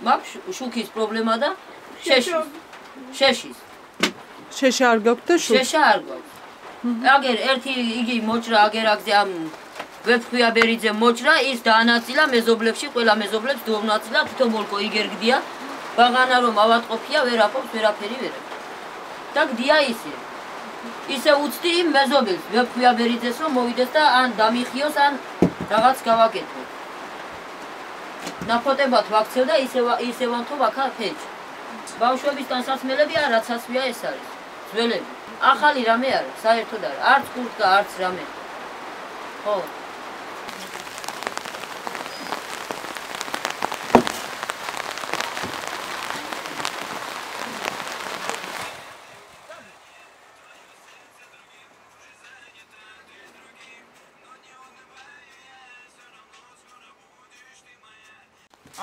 მაქვს შუქის პრობლემა და შეშის. შეშა არ გაქვთ და შუქი? შეშა არ გაქვს. აგერ ერთი იგი მოჭრა აგერ აგზე ამ ვეფხვია ბერიძე მოჭრა ის დაანაწილა მეზობლებში, ყველა მეზობლებს დაუნაწილა, თვითონ მოლკო იგერგდია. ბაღანა რომ ავატყოფია, ვერ აფობს, ვერაფერი ვერ. და გდია ისე. ისე უცდი იმ მეზობელს, ვეფხვია ბერიძეს რომ მოვიდეს და ან დამიხიოს, ან რაღაც გავაკეთო. ნაფოტებად ვაქცევ და ისე ვანთო ვაქა ფეჭი. ბავშვების განსაცმელები რაც ასვია ეს არის. ძველები. ახალი რამე არა, საერთოდ არა. არც კურტკა, არც რამე. ხო.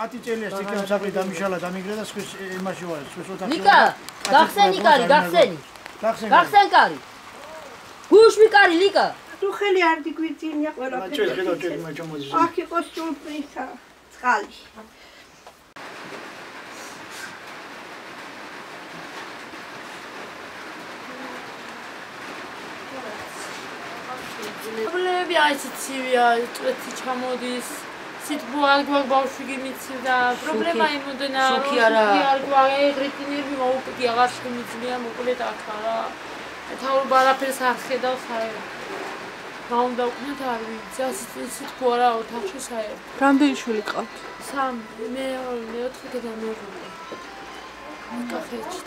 ათი წელია სიკამ საფრი დამიშალა დამიგრა და სხვის იმაში ვარ სხვის ოთახში ნიკა გახსენი კარი გახსენ გუშმი კარი ლიკა თუ ხელი არ დიგვიძინია ყველაფერი აქ იყოს სულფრისა წყალი პრობლემები აი ცივია წვეთი ჩამოდის სიტყვა არ გვაქვს ბავშვი გიმიცდა პრობლემა იმოდენა შუქი არ გვაქვს რეტინები მოუპიკი აღარ შემიძლია მოკლედ აქ არა თავრობა არაფერს არ ხედავს საერთოდ რა უნდა ვქნათ არ ვიცი სიტყვა არა ოთახში საერთოდ რამდენი შვილი ყავთ? 3 მე 4 და მე 5 კახეთში